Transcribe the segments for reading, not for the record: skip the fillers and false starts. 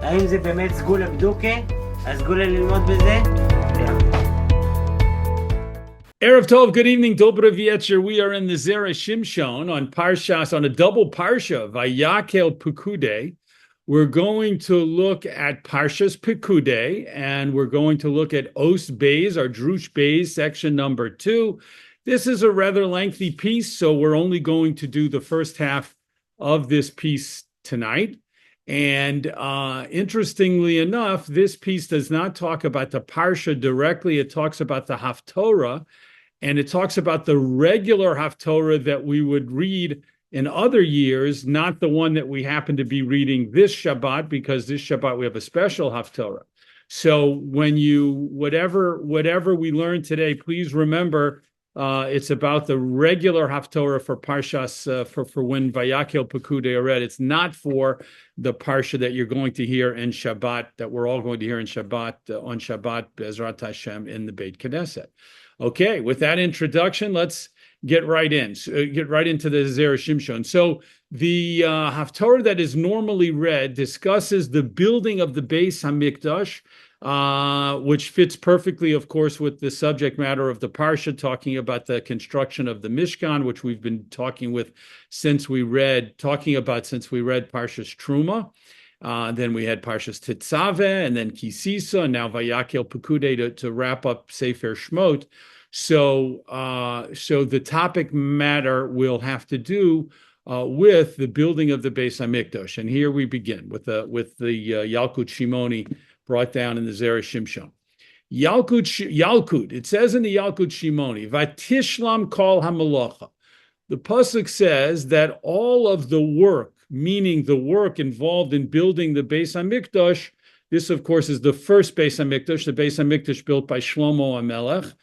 האם זה באמת סגולה בדוקה? הסגולה ללמוד בזה? Erev Tov, good evening, Dobra Vietcher. We are in the Zera Shimshon on Parshas, on a double parsha, Vayakel Pikudei. We're going to look at Parshas Pikudei, and we're going to look at Os Beis, or Drush Beis, section number 2. This is a rather lengthy piece, so we're only going to do the first half of this piece tonight. And interestingly enough, this piece does not talk about the parsha directly. It talks about the Haftorah, and it talks about the regular Haftorah that we would read in other years, not the one that we happen to be reading this Shabbat, because this Shabbat we have a special Haftorah. So when you, whatever we learn today, please remember it's about the regular Haftorah for Parshas, for when Vayakel Pikudei are read. It's not for the parsha that you're going to hear in Shabbat, that we're all going to hear in Shabbat, on Shabbat, Bezrat Hashem, in the Beit Knesset. Okay, with that introduction, let's get right into the Zera Shimshon. So the Haftorah that is normally read discusses the building of the Beis HaMikdash, which fits perfectly, of course, with the subject matter of the parsha, talking about the construction of the Mishkan, which we've been talking about since we read Parshas Truma. Then we had Parshas Tetzaveh, and then Kisisa, and now Vayakel Pikudei to wrap up Sefer Shmot. So the topic matter will have to do with the building of the Beis HaMikdash, and here we begin with the Yalkut Shimoni brought down in the Zera Shimshon. Yalkut. It says in the Yalkut Shimoni, Vatishlam kol hamalacha. The pasuk says that all of the work, meaning the work involved in building the Beis HaMikdash, this of course is the first Beis HaMikdash, the Beis HaMikdash built by Shlomo HaMelech.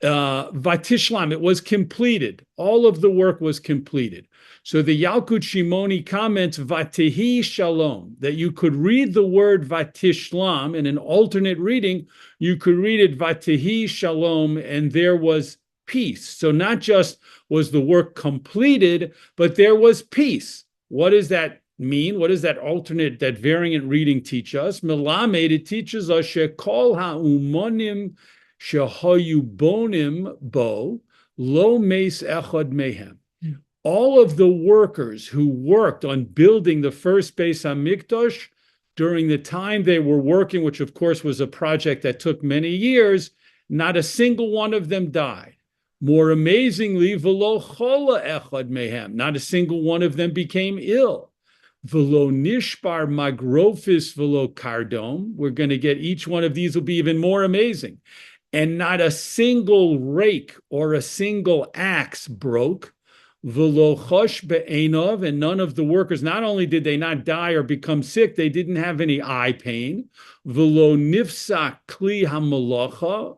Vatishlam, it was completed. All of the work was completed. So the Yalkut Shimoni comments, Vatihi Shalom, that you could read the word Vatishlam in an alternate reading. You could read it Vatihi Shalom, and there was peace. So not just was the work completed, but there was peace. What does that mean? What does that alternate, that variant reading teach us? Melamed, it teaches us Shekol ha'umonim shehayu bonim bo lo meis echad mehem. All of the workers who worked on building the first Beis HaMikdash during the time they were working, which of course was a project that took many years, not a single one of them died. More amazingly, v'lo chola echad mehem, not a single one of them became ill. V'lo nishbar magrofis v'lo kardom. We're going to get each one of these will be even more amazing. And not a single rake or a single axe broke. V'lo chosh be'enov, and none of the workers, not only did they not die or become sick, they didn't have any eye pain. V'lo nifsa kli hamalacha,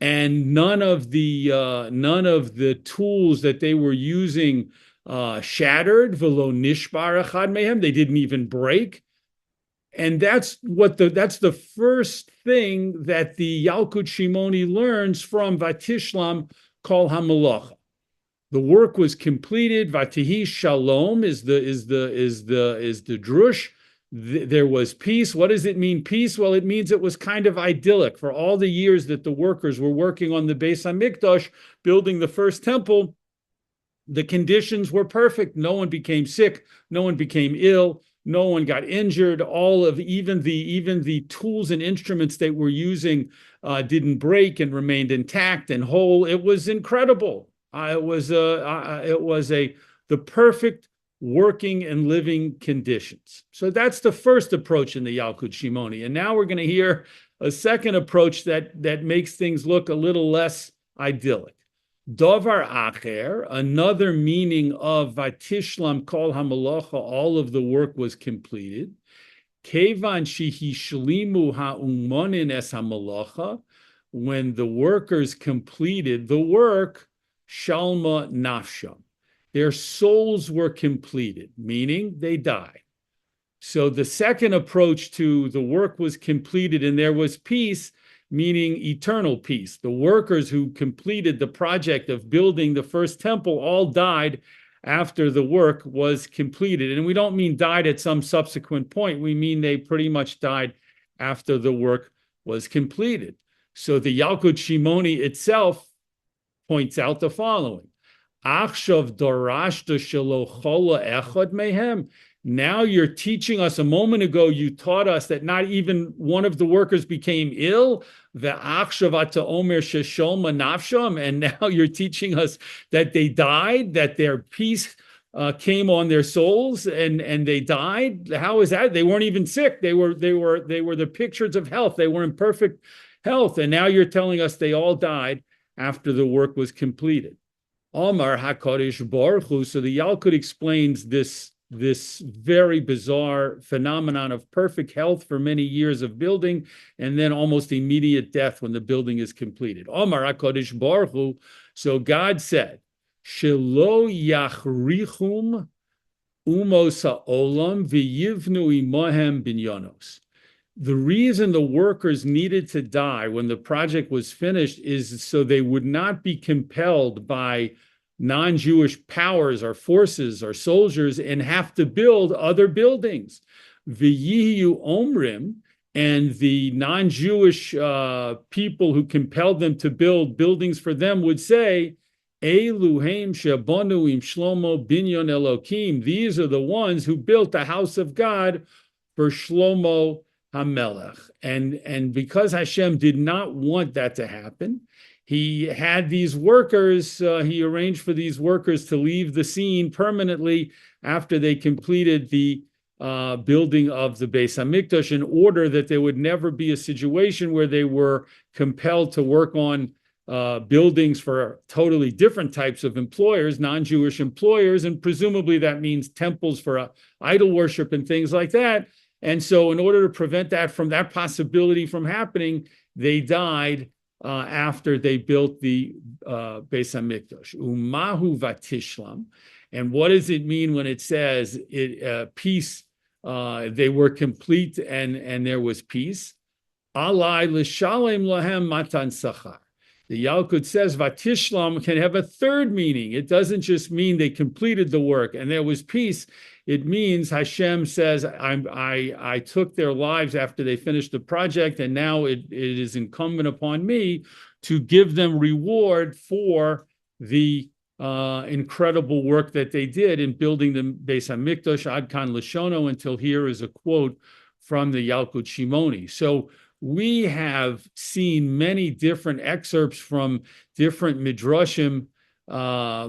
and none of the tools that they were using shattered. V'lo nishbar echad mehem, they didn't even break. And that's the first thing that the Yalkut Shimoni learns from Vatishlam kol hamalacha. The work was completed. Vatihi Shalom is the drush. There was peace. What does it mean, peace? Well, it means it was kind of idyllic. For all the years that the workers were working on the Beis HaMikdash, building the first temple, the conditions were perfect. No one became sick. No one became ill. No one got injured. Even the tools and instruments they were using didn't break and remained intact and whole. It was incredible. It was the perfect working and living conditions. So that's the first approach in the Yalkut Shimoni. And now we're going to hear a second approach that makes things look a little less idyllic. Dovar acher, another meaning of Vatishlam kol hamalacha, all of the work was completed. Kevan shehishlimu ha'umonin es hamalacha, when the workers completed the work, shalma nafsham, their souls were completed, meaning they died. So the second approach to the work was completed and there was peace, meaning eternal peace. The workers who completed the project of building the first temple all died after the work was completed. And we don't mean died at some subsequent point. We mean they pretty much died after the work was completed. So the Yalkut Shimoni itself points out the following. Achshav dorashta shelo chola echad mehem. Now you're teaching us, a moment ago you taught us that not even one of the workers became ill. Ve'achshav ata omer sheshoma nafsham. And now you're teaching us that they died, that their peace came on their souls, and they died. How is that? They weren't even sick. They were the pictures of health. They were in perfect health. And now you're telling us they all died after the work was completed. Omar HaKadosh Baruch Hu. So the Yalkut explains this very bizarre phenomenon of perfect health for many years of building, and then almost immediate death when the building is completed. Omar HaKadosh Baruch Hu. So God said, Shelo yachrichum umos ha'olam v'yivnu imahem binyanos. The reason the workers needed to die when the project was finished is so they would not be compelled by non-Jewish powers or forces or soldiers and have to build other buildings. V'yihu omrim, and the non-Jewish people who compelled them to build buildings for them would say, Eluhem shebanu im Shlomo binyan Elokim. These are the ones who built the house of God for Shlomo HaMelech. And because Hashem did not want that to happen, he had these workers, he arranged for these workers to leave the scene permanently after they completed the building of the Beis HaMikdash, in order that there would never be a situation where they were compelled to work on buildings for totally different types of employers, non-Jewish employers, and presumably that means temples for idol worship and things like that. And so in order to prevent that possibility from happening, they died after they built the Beis HaMikdash. Umahu vatishlam. And what does it mean when it says peace? They were complete and there was peace. Alai l'shalem lahem matan sachar. The Yalkut says vatishlam can have a third meaning. It doesn't just mean they completed the work and there was peace. It means Hashem says, I took their lives after they finished the project, and now it is incumbent upon me to give them reward for the incredible work that they did in building the Beis HaMikdash, Ad Kan Lashono, until here is a quote from the Yalkut Shimoni. So we have seen many different excerpts from different midrashim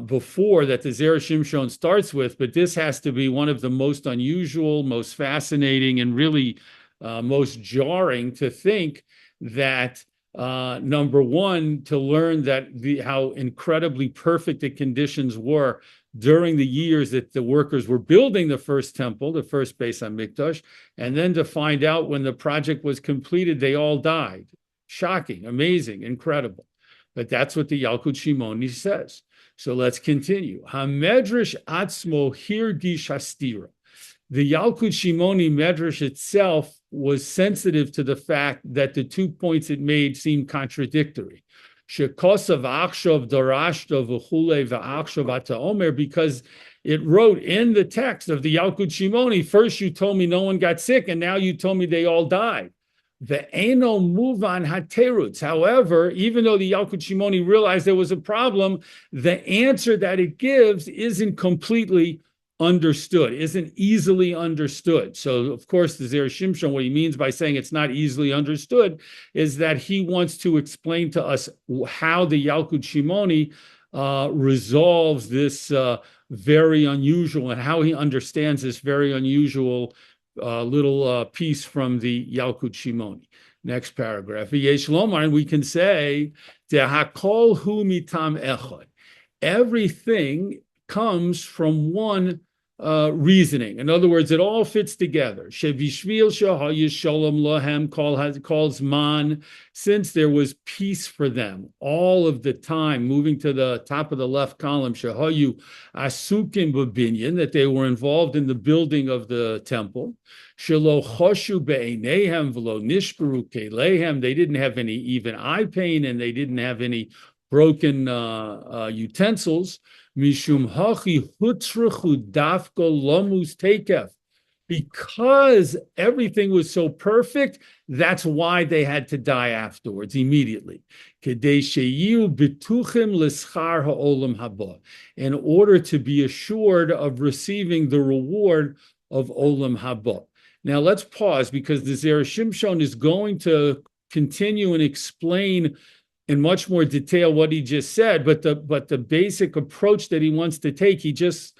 before that the Zera Shimshon starts with, but this has to be one of the most unusual, most fascinating, and really most jarring to think that, number one, to learn that how incredibly perfect the conditions were during the years that the workers were building the first temple, the first Beis HaMikdash, and then to find out when the project was completed, they all died. Shocking, amazing, incredible. But that's what the Yalkut Shimoni says. So let's continue. Hamedrash atzmo hirgish hastira. The Yalkut Shimoni Medrash itself was sensitive to the fact that the 2 points it made seemed contradictory. Shekosav achshav darashta v'chule v'achshav ata omer, because it wrote in the text of the Yalkut Shimoni, first you told me no one got sick, and now you told me they all died. Ve'eno muvan haterutz. However, even though the Yalkut Shimoni realized there was a problem, the answer that it gives isn't completely understood, isn't easily understood. So, of course, the Zera Shimshon, what he means by saying it's not easily understood is that he wants to explain to us how the Yalkut Shimoni resolves this very unusual, and how he understands this very unusual little piece from the Yalkut Shimoni. Next paragraph. Yesh lomar, and we can say, Hakol hu mitam echad. Everything comes from one reasoning. In other words, it all fits together. Shevishvil shahayu shalom lahem calls man, since there was peace for them all of the time. Moving to the top of the left column, shahayu asukim b'binyan, that they were involved in the building of the temple. Shelo choshu be'einehem v'lo nishbaru keilehem. They didn't have any even eye pain, and they didn't have any broken utensils. Mishum hachi hutzrechu dafka lomus tekef. Because everything was so perfect, that's why they had to die afterwards, immediately. Kedei sheyu bituchim l'schar ha'olam haba, in order to be assured of receiving the reward of olam haba. Now let's pause, because the Zera Shimshon is going to continue and explain in much more detail what he just said, but the basic approach that he wants to take, he just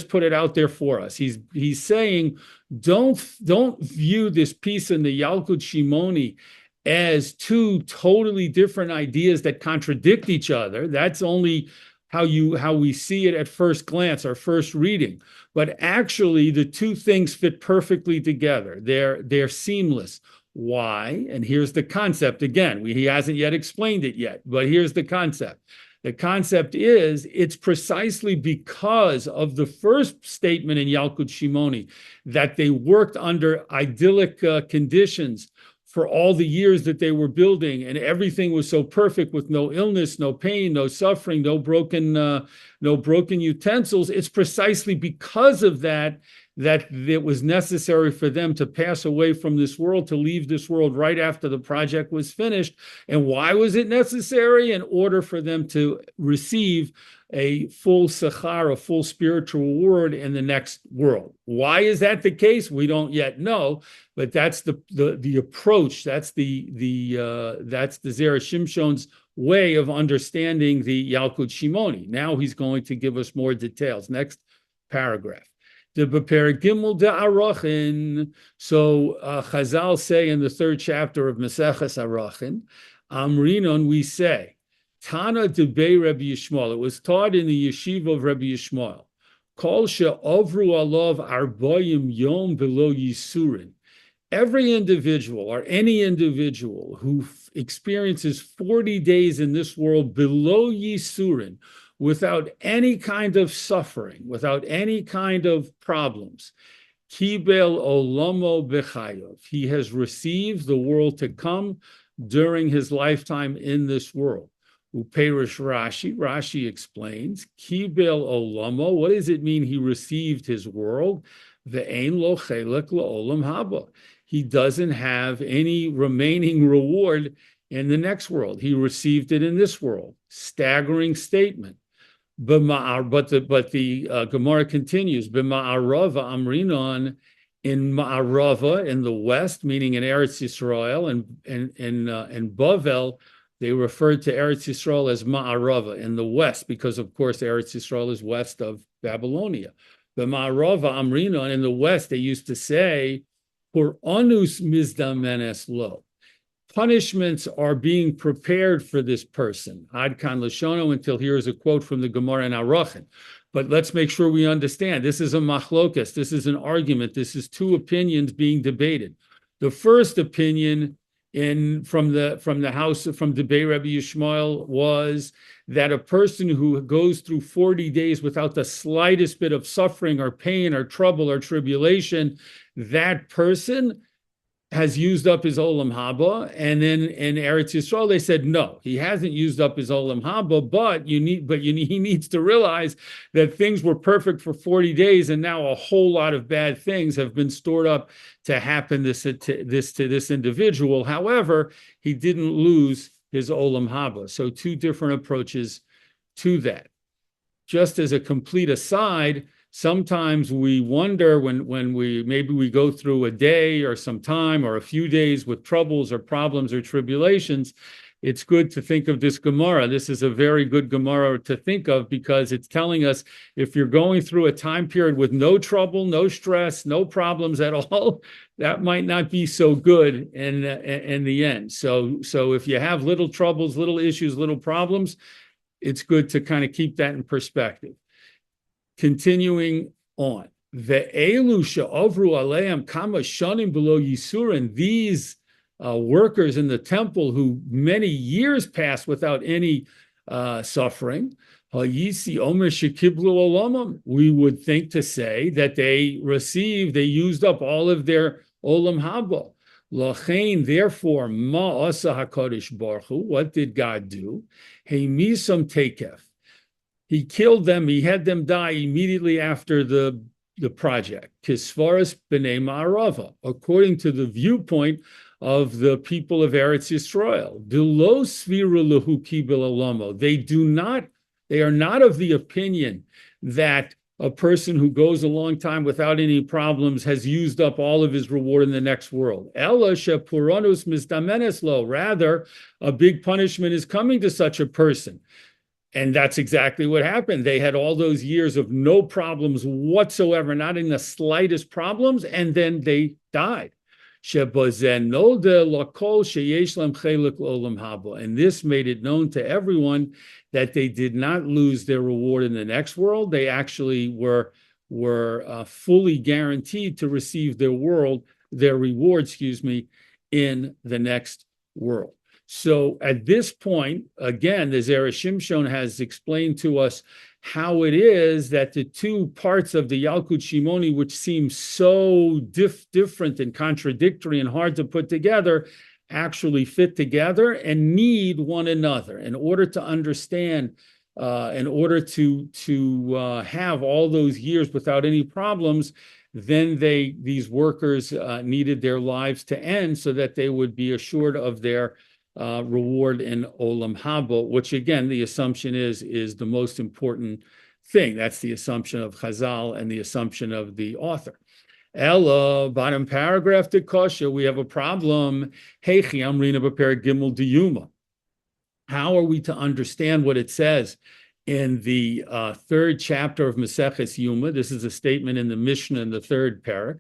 put it out there for us. He's saying, don't view this piece in the Yalkut Shimoni as two totally different ideas that contradict each other. That's only how we see it at first glance, our first reading. But actually, the two things fit perfectly together. They're seamless. Why? And here's the concept again. He hasn't yet explained it yet, but here's the concept. The concept is, it's precisely because of the first statement in Yalkut Shimoni that they worked under idyllic conditions for all the years that they were building, and everything was so perfect with no illness, no pain, no suffering, no broken utensils. It's precisely because of that it was necessary for them to pass away from this world, to leave this world right after the project was finished. And why was it necessary? In order for them to receive a full sechar, a full spiritual reward in the next world. Why is that the case? We don't yet know, but that's the approach. That's the Zera Shimshon's way of understanding the Yalkut Shimoni. Now he's going to give us more details. Next paragraph. So Chazal say in the third chapter of Maseches Arachin, Amrinon, we say, Tana debei Rabbi Yishmael. It was taught in the yeshiva of Rabbi Yishmael. Kol she'ovru alav arbayim yom below yisurin. Every individual, or any individual who experiences 40 days in this world below yisurin, without any kind of suffering, without any kind of problems, kibel olamo bechayov. He has received the world to come during his lifetime in this world. Uperish Rashi explains, kibel olamo, what does it mean he received his world? Ve'ein lo chelek la'olam haba. He doesn't have any remaining reward in the next world. He received it in this world. Staggering statement. But the Gemara continues, B'ma'arava amrinon, in Ma'arava, in the west, meaning in Eretz Yisrael, and Bavel, they referred to Eretz Yisrael as Ma'arava, in the west, because of course Eretz Yisrael is west of Babylonia. B'ma'arava amrinon, in the west, they used to say, Por onus mizdamenes lo. Punishments are being prepared for this person. Ad kan Lashono, until here's a quote from the Gemara in Arachin. But let's make sure we understand. This is a machlokas. This is an argument. This is two opinions being debated. The first opinion from the house from Debei Rabbi Yishmael was that a person who goes through 40 days without the slightest bit of suffering or pain or trouble or tribulation, that person has used up his olam haba. And then in Eretz Yisrael, they said, no, he hasn't used up his olam haba, but he needs to realize that things were perfect for 40 days, and now a whole lot of bad things have been stored up to happen to this individual. However, he didn't lose his olam haba. So two different approaches to that. Just as a complete aside, sometimes we wonder when we go through a day or some time or a few days with troubles or problems or tribulations, it's good to think of this Gemara. This is a very good Gemara to think of, because it's telling us if you're going through a time period with no trouble, no stress, no problems at all, that might not be so good in the end. So if you have little troubles, little issues, little problems, it's good to kind of keep that in perspective. Continuing on, ve'elu she'avru aleim kama shanim below yisurin, these workers in the temple who many years passed without any suffering, hayisi omer shekiblu olamam, we would think to say that they used up all of their olam haba. Lachein, therefore, ma'asa hakadosh baruch hu, what did God do? Hey misam tekef. He killed them. He had them die immediately after the project. Kisvaras b'nei Ma'arava, according to the viewpoint of the people of Eretz Yisrael. Delo svira lehu kibel olamo. They are not of the opinion that a person who goes a long time without any problems has used up all of his reward in the next world. Ela shepuranus misdamenes lo. Rather, a big punishment is coming to such a person. And that's exactly what happened. They had all those years of no problems whatsoever, not in the slightest problems, and then they died. And this made it known to everyone that they did not lose their reward in the next world. They actually were fully guaranteed to receive their reward, in the next world. So at this point, again, the Zera Shimshon has explained to us how it is that the two parts of the Yalkut Shimoni, which seem so different and contradictory and hard to put together, actually fit together and need one another in order to understand, in order to have all those years without any problems. Then these workers needed their lives to end so that they would be assured of their reward in Olam Haba, which again, the assumption is the most important thing. That's the assumption of Chazal and the assumption of the author. Ella, bottom paragraph to Kosha, we have a problem. Heichi Amrina B'Perek Gimel Diyuma. How are we to understand what it says in the third chapter of Maseches Yuma? This is a statement in the Mishnah in the third parak.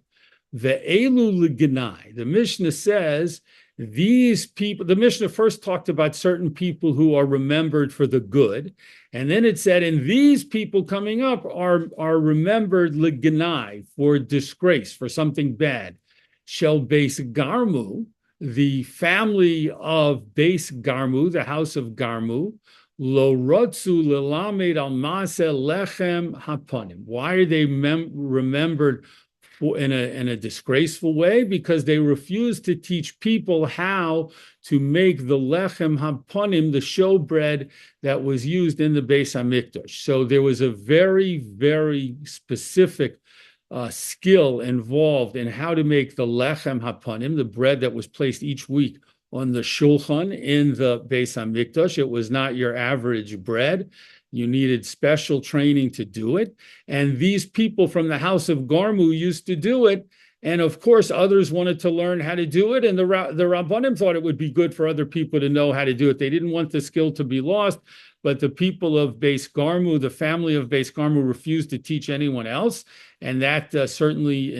Ve'elu l'genai. The Mishnah says, these people, the Mishnah first talked about certain people who are remembered for the good, and then it said, and these people coming up are remembered l'genai, for disgrace, for something bad. Shel Beis Garmu, the family of Beis Garmu, the house of Garmu, lo rotzu lelamed al maaseh lechem hapanim. Why are they remembered in a disgraceful way? Because they refused to teach people how to make the lechem hapanim, the showbread that was used in the Beis Hamikdash. So there was a very, very specific skill involved in how to make the lechem hapanim, the bread that was placed each week on the shulchan in the Beis Hamikdash. It was not your average bread. You needed special training to do it. And these people from the house of Garmu used to do it. And of course, others wanted to learn how to do it. And the Rabbanim thought it would be good for other people to know how to do it. They didn't want the skill to be lost. But the people of Beis Garmu, the family of Beis Garmu, refused to teach anyone else. And that certainly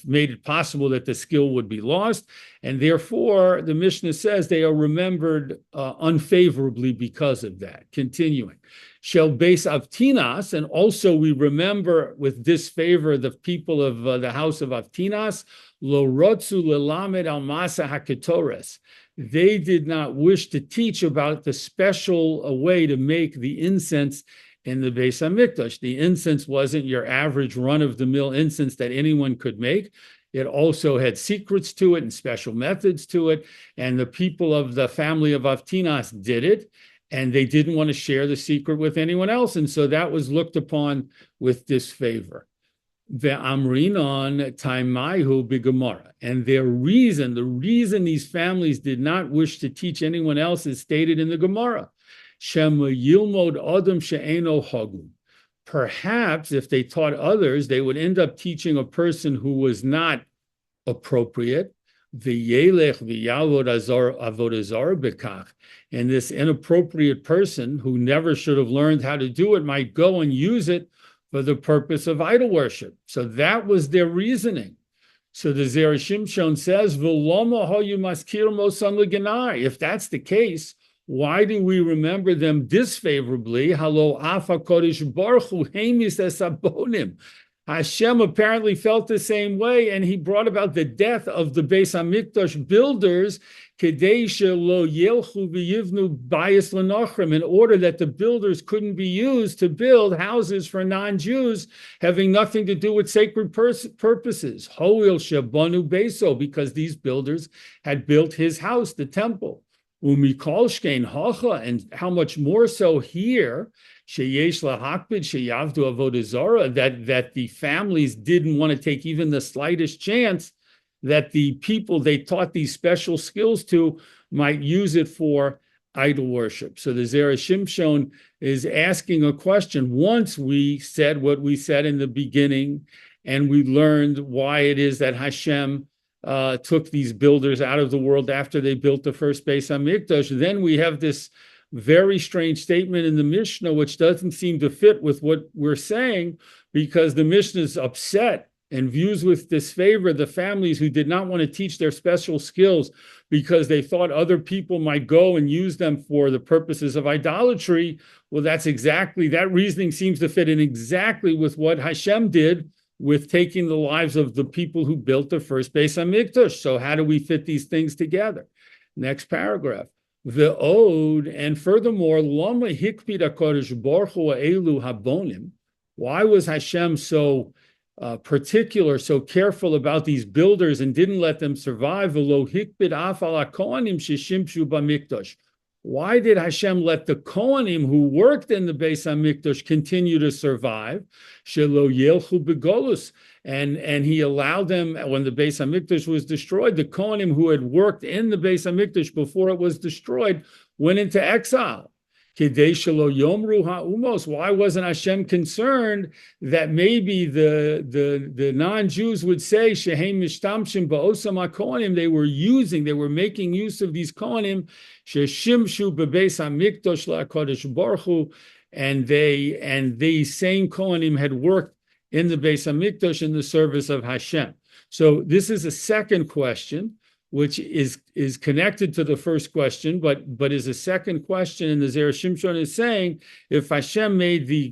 made it possible that the skill would be lost. And therefore, the Mishnah says they are remembered unfavorably because of that. Continuing. Shel Beis Avtinas, and also we remember with disfavor the people of the house of Avtinas, Lo Rotzu Lelamed Al Masa HaKetores. They did not wish to teach about the special way to make the incense in the Beis Hamikdash. The incense wasn't your average run-of-the-mill incense that anyone could make. It also had secrets to it and special methods to it. And the people of the family of Avtinas did it, and they didn't want to share the secret with anyone else. And so that was looked upon with disfavor. Ve'amrinon taimaihu b'gemara. And the reason these families did not wish to teach anyone else is stated in the Gemara. Shema yilmod adam she'eno hagu. Perhaps if they taught others, they would end up teaching a person who was not appropriate. V'yelech v'yavod avodah zarah b'kach. And this inappropriate person who never should have learned how to do it might go and use it for the purpose of idol worship. So that was their reasoning. So the Zera Shimshon says, if that's the case, why do we remember them disfavorably? Hashem apparently felt the same way, and he brought about the death of the Beis Hamikdash builders in order that the builders couldn't be used to build houses for non-Jews having nothing to do with sacred purposes. Because these builders had built his house, the temple. Umikol shkein hacha, and how much more so here, sheyesh lahakbid sheyavdu avodah zara, that the families didn't want to take even the slightest chance that the people they taught these special skills to might use it for idol worship. So the Zera Shimshon is asking a question. Once we said what we said in the beginning, and we learned why it is that Hashem took these builders out of the world after they built the first Beis HaMikdash, then we have this very strange statement in the Mishnah, which doesn't seem to fit with what we're saying, because the Mishnah is upset and views with disfavor the families who did not want to teach their special skills because they thought other people might go and use them for the purposes of idolatry. Well, that reasoning seems to fit in exactly with what Hashem did with taking the lives of the people who built the first Beis HaMikdash. So how do we fit these things together? Next paragraph. The ode, and furthermore, Lama hikpid HaKadosh Baruch Hu elu habonim. Why was Hashem so particular, so careful about these builders and didn't let them survive? Why did Hashem let the Kohanim who worked in the Beis HaMikdash continue to survive? And he allowed them, when the Beis HaMikdash was destroyed, the Kohanim who had worked in the Beis HaMikdash before it was destroyed went into exile. Why wasn't Hashem concerned that maybe the non-Jews would say shehem mishtamshim ba'osam hakohanim? They were making use of these kohanim sheshimshu bebeis hamikdash la'kadosh baruch hu, and these same kohanim had worked in the Beis Hamikdash in the service of Hashem. So this is a second question, which is connected to the first question, but is a second question. And the Zera Shimshon is saying, if Hashem made the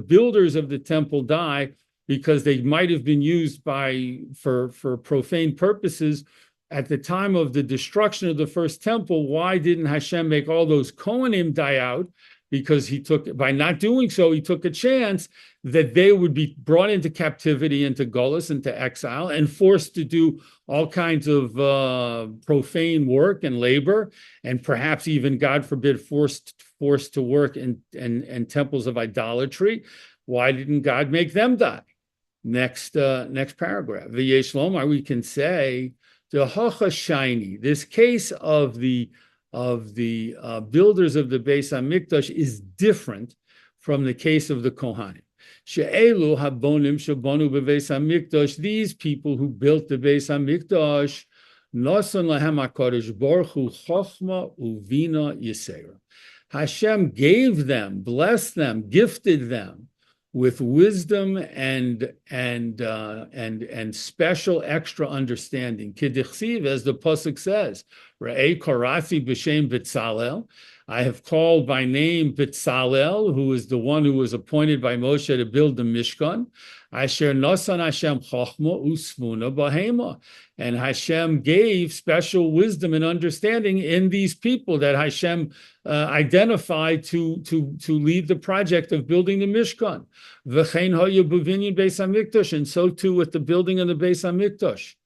builders of the temple die because they might have been used for profane purposes at the time of the destruction of the first temple, why didn't Hashem make all those Kohanim die out? Because by not doing so, he took a chance that they would be brought into captivity, into Golus, into exile, and forced to do all kinds of profane work and labor, and perhaps even, God forbid, forced to work in temples of idolatry. Why didn't God make them die? Next paragraph. V'yesh lomar, we can say, the hacha shiny, this case of the builders of the Beis HaMikdash is different from the case of the Kohanim. She'elu habonim shabonu bebeis HaMikdash, these people who built the Beis HaMikdash, nasan lahem HaKadosh Baruch Hu chochma uvina yisera. Hashem gave them, blessed them, gifted them with wisdom and special extra understanding. Kedichsiv, as the pasuk says, Re'ei karasi b'shem B'tzalel, I have called by name B'tzalel, who is the one who was appointed by Moshe to build the Mishkan. Asher nasan Hashem chochma usvuna bahema, and Hashem gave special wisdom and understanding in these people that Hashem identified to lead the project of building the Mishkan. V'chein hayu b'vinyan Beis HaMikdash, and so too with the building of the Beis HaMikdash.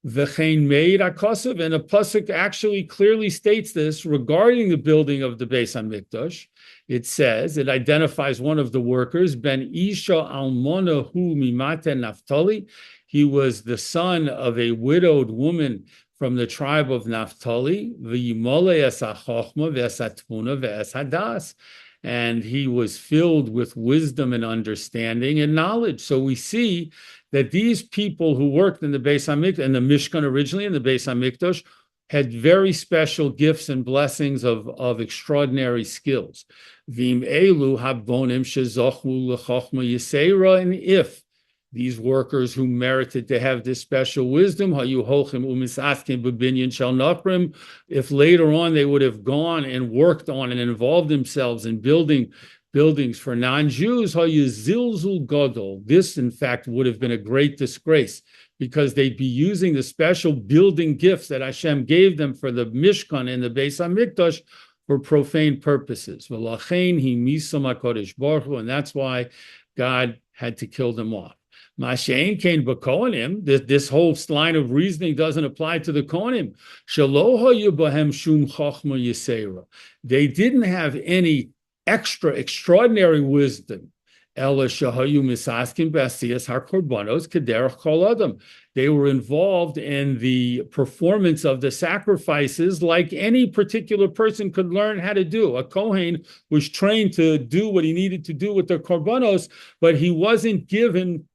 V'chein meid HaKosav, and a pasuk actually clearly states this regarding the building of the Beis HaMikdash. It says, it identifies one of the workers, Ben Isha Almona Hu Mimate Naphtali. He was the son of a widowed woman from the tribe of Naphtali. V'yimole es ha'chochma v'es ha'tmuna v'es hadas. And he was filled with wisdom and understanding and knowledge. So we see that these people who worked in the Beis HaMikdash, and the Mishkan originally, in the Beis HaMikdash, had very special gifts and blessings of extraordinary skills. V'im elu habonim shezochu lechochma yisera, and if these workers who merited to have this special wisdom, hayu holchim umisaskim b'binyan shel nachrim, if later on they would have gone and worked on and involved themselves in building buildings for non-Jews, hayu zilzul gadol, this in fact would have been a great disgrace, because they'd be using the special building gifts that Hashem gave them for the Mishkan and the Beis HaMikdash for profane purposes. V'lachein hi misam HaKadosh Baruch Hu, and that's why God had to kill them off. Mashein Kain b'Kohanim, this whole line of reasoning doesn't apply to the Kohanim. Shelo hayu bahem shum chachma yisera. They didn't have any extraordinary wisdom. Ela shahayu misaskin b'asiyas harkorbanos kederach kol adam. They were involved in the performance of the sacrifices like any particular person could learn how to do. A Kohen was trained to do what he needed to do with the korbanos, but he wasn't given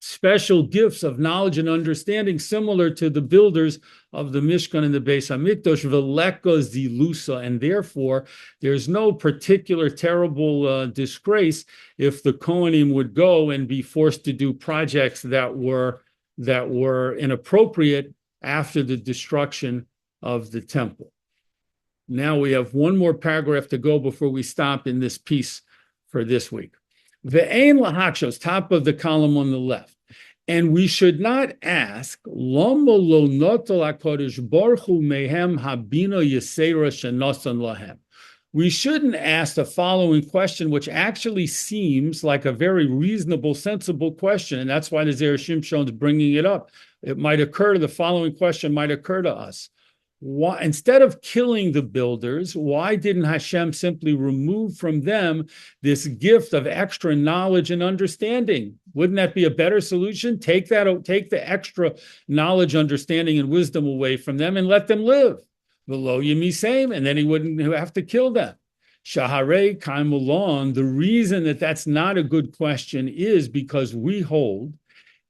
special gifts of knowledge and understanding similar to the builders of the Mishkan and the Beis HaMikdash, v'leka zilusa, and therefore there's no particular terrible disgrace if the Kohanim would go and be forced to do projects that were inappropriate after the destruction of the temple. Now we have one more paragraph to go before we stop in this piece for this week. Ve'ein lahakshos, top of the column on the left. And we should not ask, Lama lo notel HaKadosh Baruch Hu mehem habino yisera shenosan lahem. We shouldn't ask the following question, which actually seems like a very reasonable, sensible question, and that's why the Zera Shimshon is bringing it up. The following question might occur to us. Why, instead of killing the builders, why didn't Hashem simply remove from them this gift of extra knowledge and understanding? Wouldn't that be a better solution? Take the extra knowledge, understanding, and wisdom away from them and let them live. Below Yemisem, and then he wouldn't have to kill them. Shaharei Kaimulon, the reason that that's not a good question is because we hold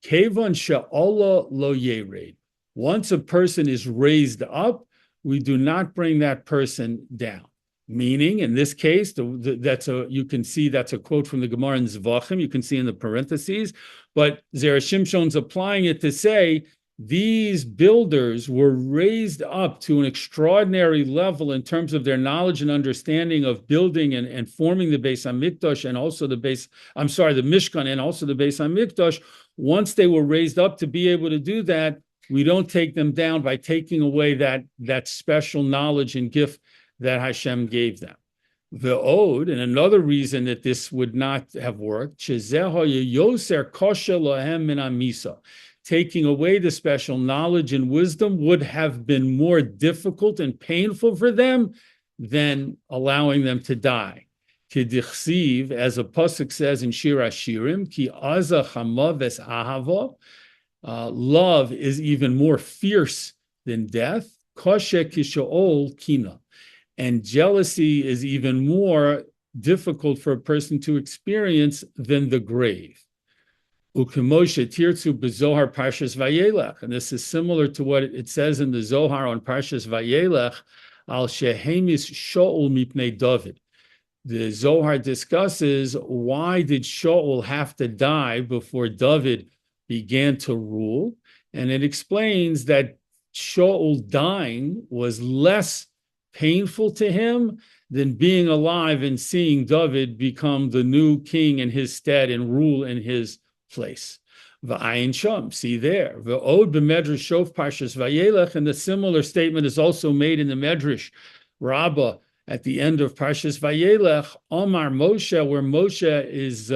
Kevon Sha'Allah Lo Yered. Once a person is raised up, we do not bring that person down. Meaning, in this case, you can see that's a quote from the Gemara in Zvachim. You can see in the parentheses, but Zera Shimshon's applying it to say these builders were raised up to an extraordinary level in terms of their knowledge and understanding of building and forming the Beis HaMikdash and also the Mishkan and also the Beis HaMikdash. Once they were raised up to be able to do that, we don't take them down by taking away that special knowledge and gift that Hashem gave them. The Ode, and another reason that this would not have worked, taking away the special knowledge and wisdom would have been more difficult and painful for them than allowing them to die. Kidichsiv, as a pasuk says in Shir Hashirim, ki aza chama ves ahava, love is even more fierce than death. Koshe kishaol kina, and jealousy is even more difficult for a person to experience than the grave. Ukemoshe tirtzu bezohar parshas vayelech, and this is similar to what it says in the Zohar on parshas vayelech, al shehemis Shaul mipnei David. The Zohar discusses why did Shaul have to die before David began to rule, and it explains that Shaul dying was less painful to him than being alive and seeing David become the new king in his stead and rule in his place. V'ayin sham, see there. V'od b'medrash shof parshas vayelech, and the similar statement is also made in the Medrash Rabbah at the end of parshas vayelech. Omar Moshe, where Moshe is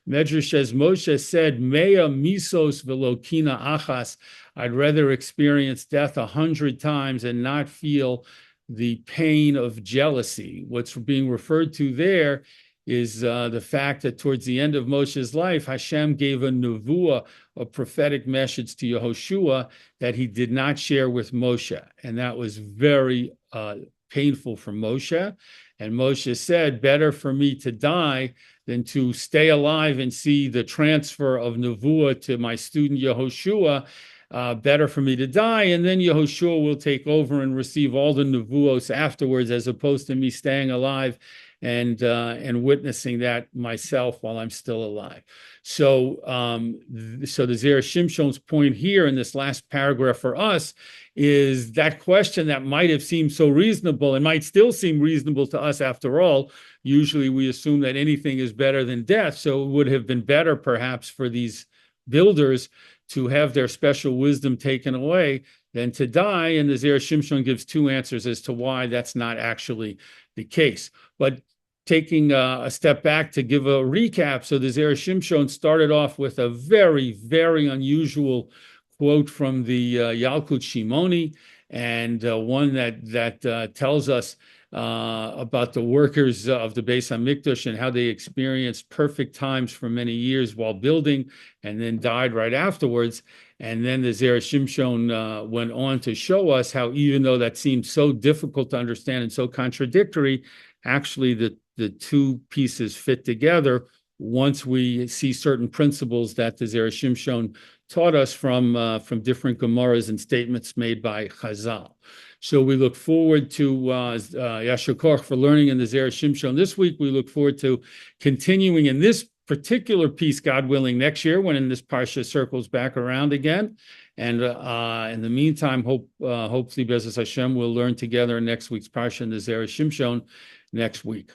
Medrash says Moshe said, "Mea misos velokina achas." I'd rather experience death 100 times and not feel the pain of jealousy. What's being referred to there is the fact that towards the end of Moshe's life, Hashem gave a nevuah, a prophetic message to Yehoshua that he did not share with Moshe. And that was very painful for Moshe. And Moshe said, better for me to die than to stay alive and see the transfer of nevuah to my student Yehoshua. Better for me to die, and then Yehoshua will take over and receive all the nevuos afterwards, as opposed to me staying alive and witnessing that myself while I'm still alive. So the Zera Shimshon's point here in this last paragraph for us is that question that might have seemed so reasonable and might still seem reasonable to us after all. Usually we assume that anything is better than death, so it would have been better perhaps for these builders to have their special wisdom taken away than to die. And the Zera Shimshon gives two answers as to why that's not actually the case. But taking a step back to give a recap. So the Zera Shimshon started off with a very, very unusual quote from the Yalkut Shimoni, and one that tells us about the workers of the Beis Hamikdash and how they experienced perfect times for many years while building, and then died right afterwards. And then the Zera Shimshon went on to show us how, even though that seemed so difficult to understand and so contradictory, actually the two pieces fit together once we see certain principles that the Zera Shimshon taught us from different Gemaras and statements made by Chazal. So we look forward to Yasher Koach for learning in the Zera Shimshon this week. We look forward to continuing in this particular piece, God willing, next year when this parsha circles back around again. And in the meantime, hopefully, B'ezras Hashem, we'll learn together in next week's parsha in the Zera Shimshon next week.